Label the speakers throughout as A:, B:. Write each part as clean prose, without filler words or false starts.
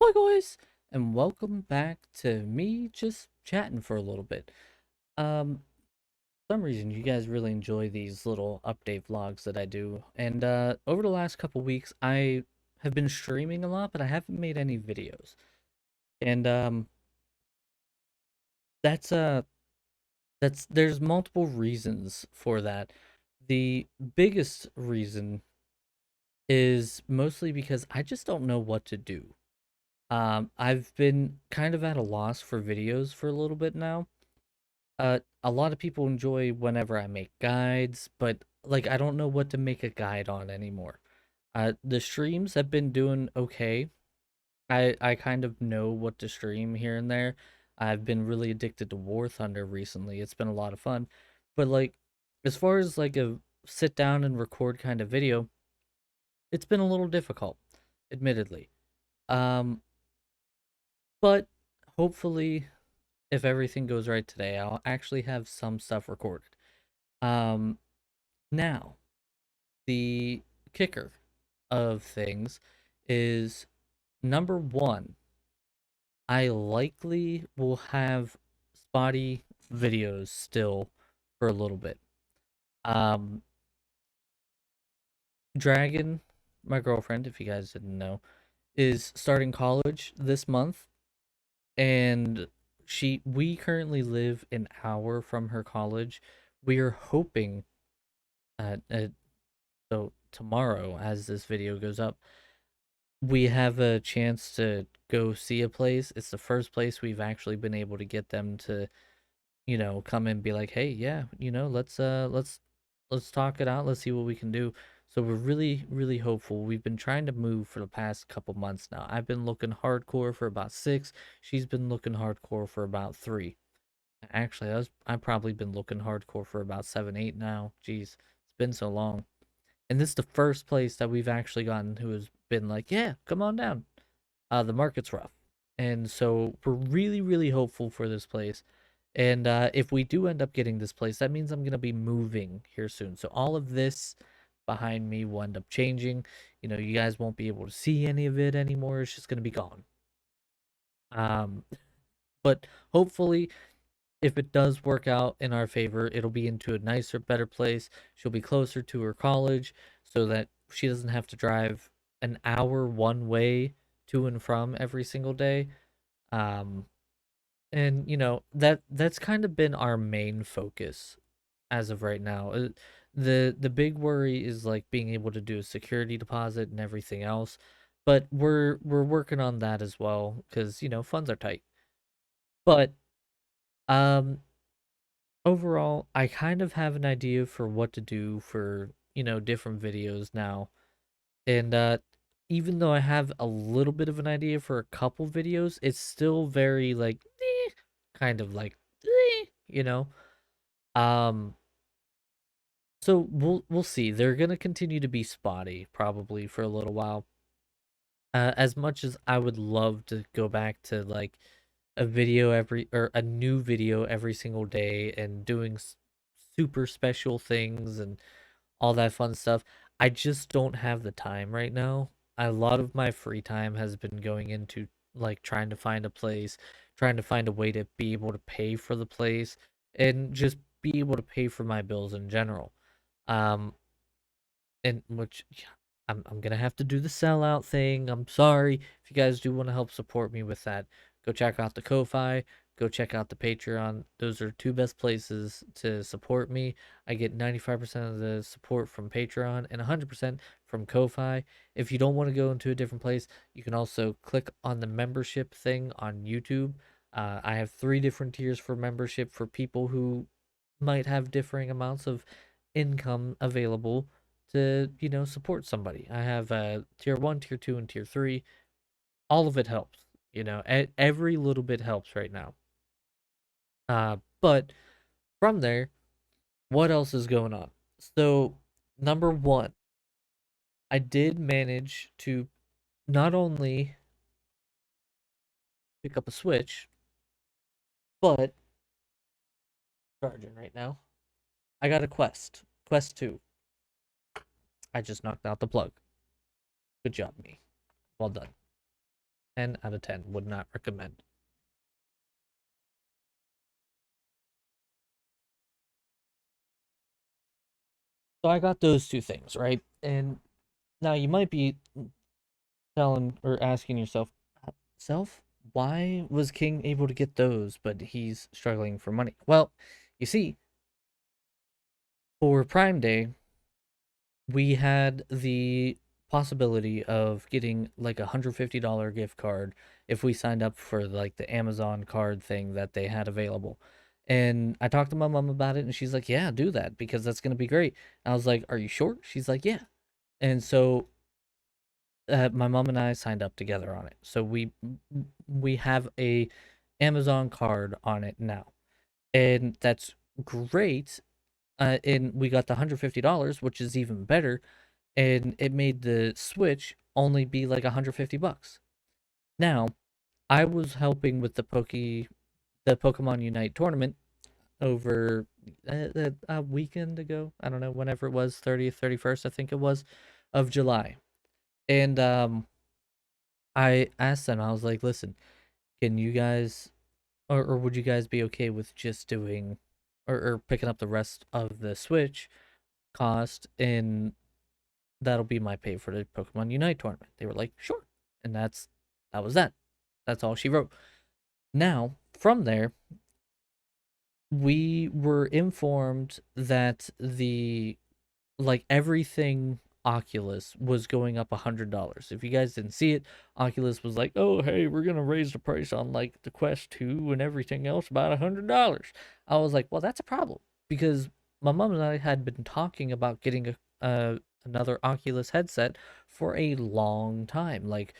A: Hi guys, and welcome back to me just chatting for a little bit. For some reason you guys really enjoy these little update vlogs that I do, and over the last couple weeks I have been streaming a lot, but I haven't made any videos. And that's there's multiple reasons for that. The biggest reason is mostly because I just don't know what to do. I've been kind of at a loss for videos for a little bit now. A lot of people enjoy whenever I make guides, but like I don't know what to make a guide on anymore. The streams have been doing okay. I kind of know what to stream here and there. I've been really addicted to War Thunder recently. It's been a lot of fun. But like as far as like a sit down and record kind of video, it's been a little difficult, admittedly. Um, but hopefully if everything goes right today, I'll actually have some stuff recorded. Um, Now, the kicker of things is number one, I likely will have spotty videos still for a little bit. Um, Dragon, my girlfriend, if you guys didn't know, is starting college this month, and we currently live an hour from her college. We are hoping so tomorrow, as this video goes up, we have a chance to go see a place. It's the first place we've actually been able to get them to, come and be like, "Hey, yeah, let's talk it out. Let's see what we can do." So we're really, really hopeful. We've been trying to move for the past couple months now. I've been looking hardcore for about 6. She's been looking hardcore for about 3. Actually, I've probably been looking hardcore for about 7, 8 now. Jeez, it's been so long. And this is the first place that we've actually gotten who has been like, yeah, come on down. The market's rough. And so we're really, really hopeful for this place. And if we do end up getting this place, that means I'm going to be moving here soon. So all of this behind me will end up changing. You guys won't be able to see any of it anymore. It's just going to be gone. Um, but hopefully, if it does work out in our favor, it'll be into a nicer, better place. She'll be closer to her college so that she doesn't have to drive an hour one way to and from every single day. Um, and that's kind of been our main focus as of right now. The big worry is like being able to do a security deposit and everything else, but we're working on that as well because funds are tight. But um overall, I kind of have an idea for what to do for, different videos now. And even though I have a little bit of an idea for a couple videos, it's still very like kind of like you know. Um so we'll see. They're going to continue to be spotty probably for a little while. As much as I would love to go back to like a new video every single day and doing super special things and all that fun stuff. I just don't have the time right now. A lot of my free time has been going into like trying to find a place, trying to find a way to be able to pay for the place and just be able to pay for my bills in general. Um and which yeah, I'm gonna have to do the sellout thing. I'm sorry. If you guys do want to help support me with that, go check out the Ko-Fi, go check out the Patreon. Those are two best places to support me. I get 95% of the support from Patreon and 100% from Ko-Fi. If you don't want to go into a different place, you can also click on the membership thing on YouTube. I have 3 different tiers for membership for people who might have differing amounts of income available to, support somebody. I have tier 1, tier 2, and tier 3. All of it helps. Every little bit helps right now. But from there, what else is going on? So, number 1, I did manage to not only pick up a Switch, but charging right now. I got a Quest 2. I just knocked out the plug. Good job, me. Well done. 10 out of 10. Would not recommend. So I got those two things, right? And now you might be telling or asking yourself, self, why was King able to get those, but he's struggling for money? Well, you see, for Prime Day, we had the possibility of getting like $150 gift card if we signed up for like the Amazon card thing that they had available. And I talked to my mom about it and she's like, "Yeah, do that because that's going to be great." I was like, "Are you sure?" She's like, "Yeah." And so my mom and I signed up together on it. So we have a Amazon card on it now. And that's great. And we got the $150, which is even better, and it made the Switch only be like 150 bucks. Now, I was helping with the Pokemon Unite tournament over a weekend ago. I don't know, whenever it was, 30th, 31st, I think it was, of July. And I asked them, I was like, "Listen, can you guys or would you guys be okay with just doing or picking up the rest of the Switch cost and that'll be my pay for the Pokemon Unite tournament?" They were like, "Sure." And that was that. That's all she wrote. Now, from there, we were informed that the like everything Oculus was going up $100. If you guys didn't see it, Oculus was like, "Oh, hey, we're gonna raise the price on like the Quest 2 and everything else about $100." I was like, "Well, that's a problem," because my mom and I had been talking about getting another Oculus headset for a long time. Like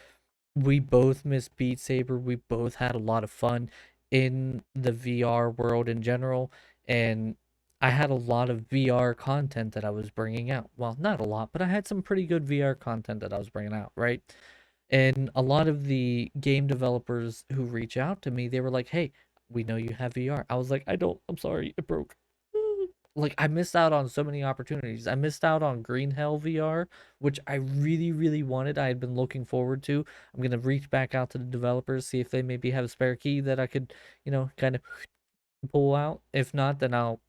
A: we both missed Beat Saber. We both had a lot of fun in the VR world in general, and I had a lot of VR content that I was bringing out. Well, not a lot, but I had some pretty good VR content that I was bringing out, right? And a lot of the game developers who reach out to me, they were like, "Hey, we know you have VR." I was like, "I don't. I'm sorry, it broke." Like I missed out on so many opportunities. I missed out on Green Hell VR, which I really, really wanted. I had been looking forward to. I'm gonna reach back out to the developers, see if they maybe have a spare key that I could, kind of pull out. If not, then I'll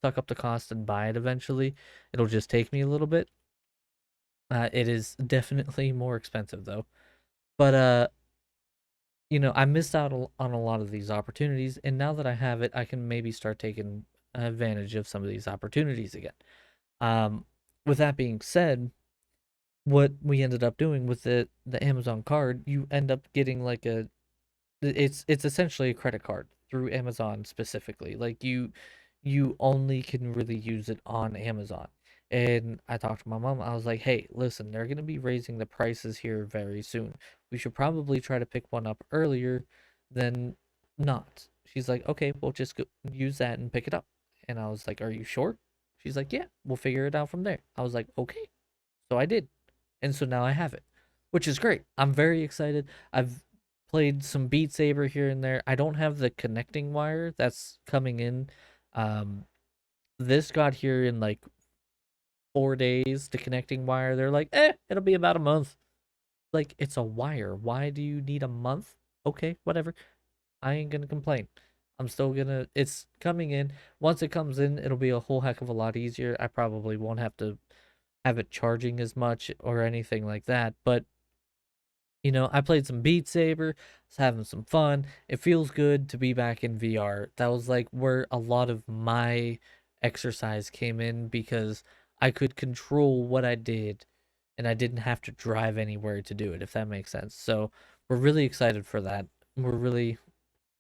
A: suck up the cost and buy it eventually. It'll just take me a little bit. It is definitely more expensive though. But I missed out on a lot of these opportunities, and now that I have it, I can maybe start taking advantage of some of these opportunities again. Um, with that being said, what we ended up doing with the Amazon card, you end up getting like it's essentially a credit card through Amazon specifically. Like you only can really use it on Amazon. And I talked to my mom. I was like, "Hey, listen, they're going to be raising the prices here very soon. We should probably try to pick one up earlier than not." She's like, "Okay, we'll just go use that and pick it up." And I was like, "Are you sure?" She's like, "Yeah, we'll figure it out from there." I was like, "Okay." So I did. And so now I have it, which is great. I'm very excited. I've played some Beat Saber here and there. I don't have the connecting wire that's coming in. Um, this got here in like 4 days. The connecting wire, they're like, it'll be about a month. Like, it's a wire. Why do you need a month? Okay, whatever. I ain't gonna complain. I'm still gonna, it's coming in. Once it comes in, it'll be a whole heck of a lot easier. I probably won't have to have it charging as much or anything like that, but I played some Beat Saber, was having some fun. It feels good to be back in VR. That was like where a lot of my exercise came in because I could control what I did and I didn't have to drive anywhere to do it, if that makes sense. So we're really excited for that. We're really,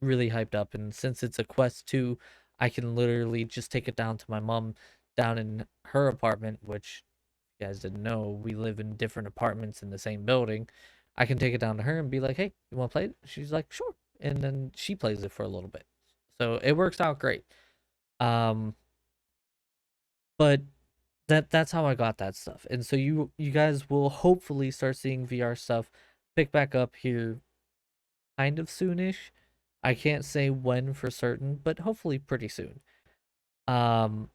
A: really hyped up. And since it's a Quest 2, I can literally just take it down to my mom down in her apartment, which you guys didn't know, we live in different apartments in the same building. I can take it down to her and be like, "Hey, you want to play it?" She's like, "Sure." And then she plays it for a little bit. So it works out great. Um, but that's how I got that stuff. And so you guys will hopefully start seeing VR stuff pick back up here kind of soonish. I can't say when for certain, but hopefully pretty soon. Um,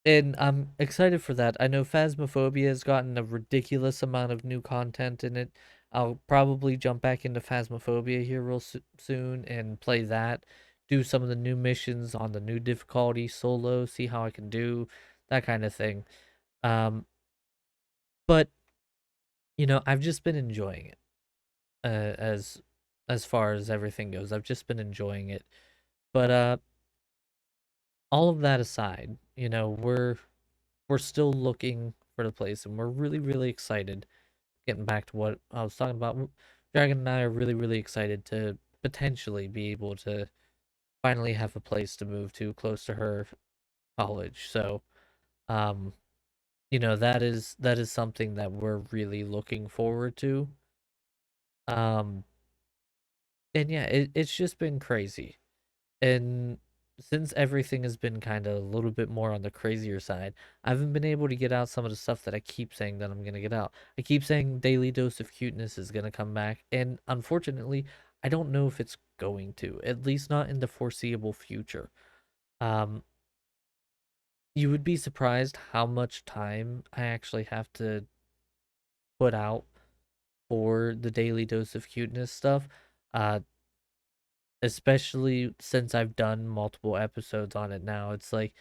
A: And I'm excited for that. I know Phasmophobia has gotten a ridiculous amount of new content in it. I'll probably jump back into Phasmophobia here real soon and play that. Do some of the new missions on the new difficulty solo, see how I can do, that kind of thing. Um, but I've just been enjoying it. As far as everything goes, I've just been enjoying it. But all of that aside, we're still looking for the place, and we're really really excited. Getting back to what I was talking about, Dragon and I are really really excited to potentially be able to finally have a place to move to close to her college. So, um, that is something that we're really looking forward to. Um, and yeah, it's just been crazy. And since everything has been kind of a little bit more on the crazier side, I haven't been able to get out some of the stuff that I keep saying that I'm going to get out. I keep saying Daily Dose of Cuteness is going to come back, and unfortunately, I don't know if it's going to, at least not in the foreseeable future. Um, you would be surprised how much time I actually have to put out for the Daily Dose of Cuteness stuff. Uh, Especially since I've done multiple episodes on it now. It's like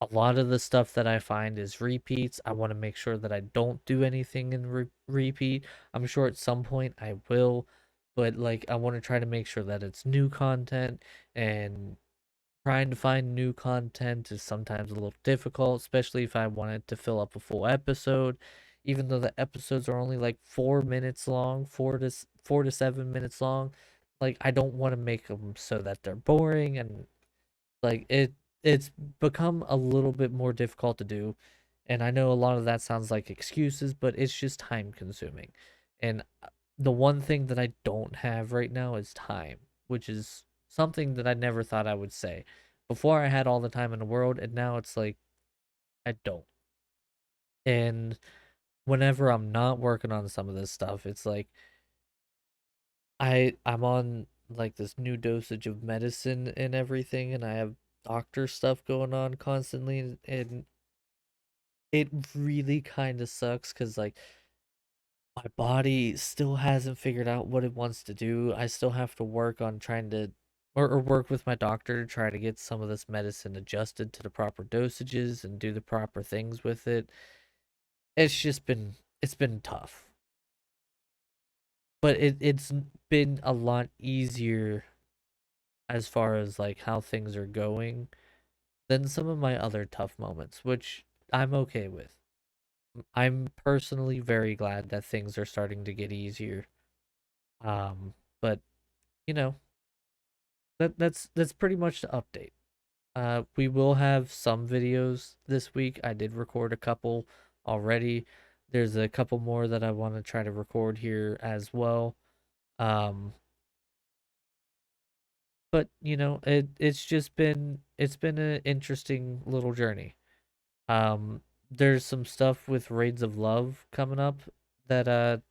A: a lot of the stuff that I find is repeats. I want to make sure that I don't do anything in repeat. I'm sure at some point I will, but like I want to try to make sure that it's new content, and trying to find new content is sometimes a little difficult, especially if I wanted to fill up a full episode. Even though the episodes are only like 4 minutes long, 4 to 7 minutes long, like I don't want to make them so that they're boring, and like it's become a little bit more difficult to do. And I know a lot of that sounds like excuses, but it's just time consuming. And the one thing that I don't have right now is time, which is something that I never thought I would say. Before I had all the time in the world, and now it's like I don't. And whenever I'm not working on some of this stuff, it's like I'm on like this new dosage of medicine and everything, and I have doctor stuff going on constantly, and it really kind of sucks because like my body still hasn't figured out what it wants to do. I still have to work on trying to, or work with my doctor to try to get some of this medicine adjusted to the proper dosages and do the proper things with it. It's been tough, but it's been a lot easier as far as like how things are going than some of my other tough moments, which I'm okay with. I'm personally very glad that things are starting to get easier. But you know, that's pretty much the update. We will have some videos this week. I did record a couple already. There's a couple more that I want to try to record here as well. Um, but it's been an interesting little journey. There's some stuff with Raids of Love coming up that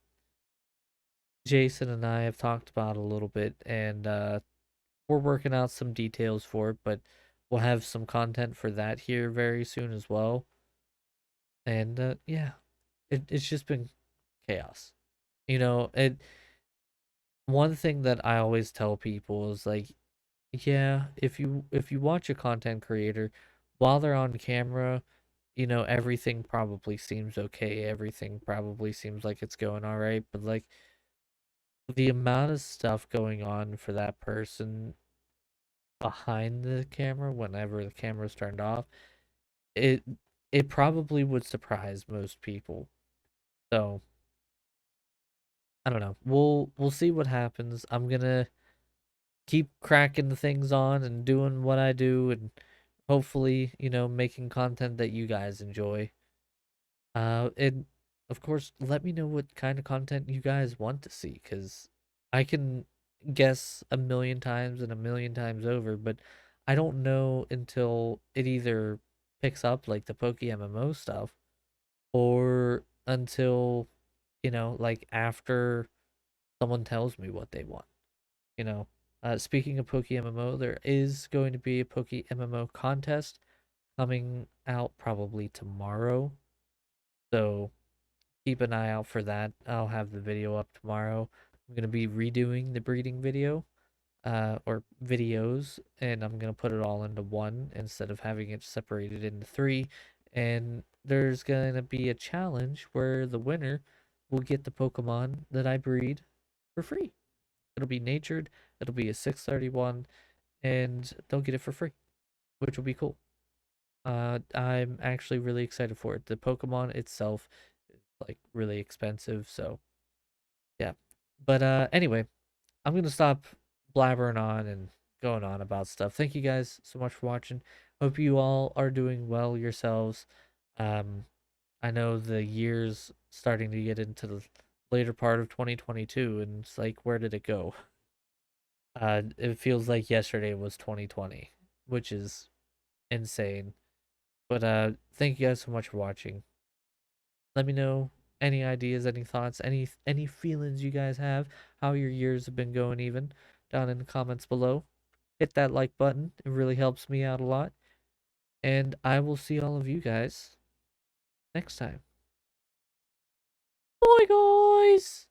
A: Jason and I have talked about a little bit, and we're working out some details for it, but we'll have some content for that here very soon as well. And yeah, it's just been chaos. It one thing that I always tell people is like, yeah, if you watch a content creator while they're on camera, everything probably seems okay. Everything probably seems like it's going all right, but like the amount of stuff going on for that person behind the camera whenever the camera's turned off, it it probably would surprise most people. So I don't know. We'll see what happens. I'm gonna keep cracking the things on and doing what I do, and hopefully, making content that you guys enjoy. And of course, let me know what kind of content you guys want to see, because I can guess a million times and a million times over, but I don't know until it either picks up like the Poke MMO stuff, or until, like after someone tells me what they want. You know, Speaking of Poke MMO, there is going to be a Poke MMO contest coming out probably tomorrow. So keep an eye out for that. I'll have the video up tomorrow. I'm gonna be redoing the breeding video, or videos, and I'm gonna put it all into one instead of having it separated into three. And there's gonna be a challenge where the winner will get the Pokemon that I breed for free. It'll be natured, it'll be a 631, and they'll get it for free, which will be cool. I'm actually really excited for it. The Pokemon itself is like really expensive, so yeah. But anyway, I'm gonna stop blabbering on and going on about stuff. Thank you guys so much for watching. Hope you all are doing well yourselves. Um, I know the year's starting to get into the later part of 2022, and it's like, where did it go? It feels like yesterday was 2020, which is insane. But thank you guys so much for watching. Let me know any ideas, any thoughts, any feelings you guys have, how your years have been going even down in the comments below. Hit that like button. It really helps me out a lot. And I will see all of you guys next time. Bye guys.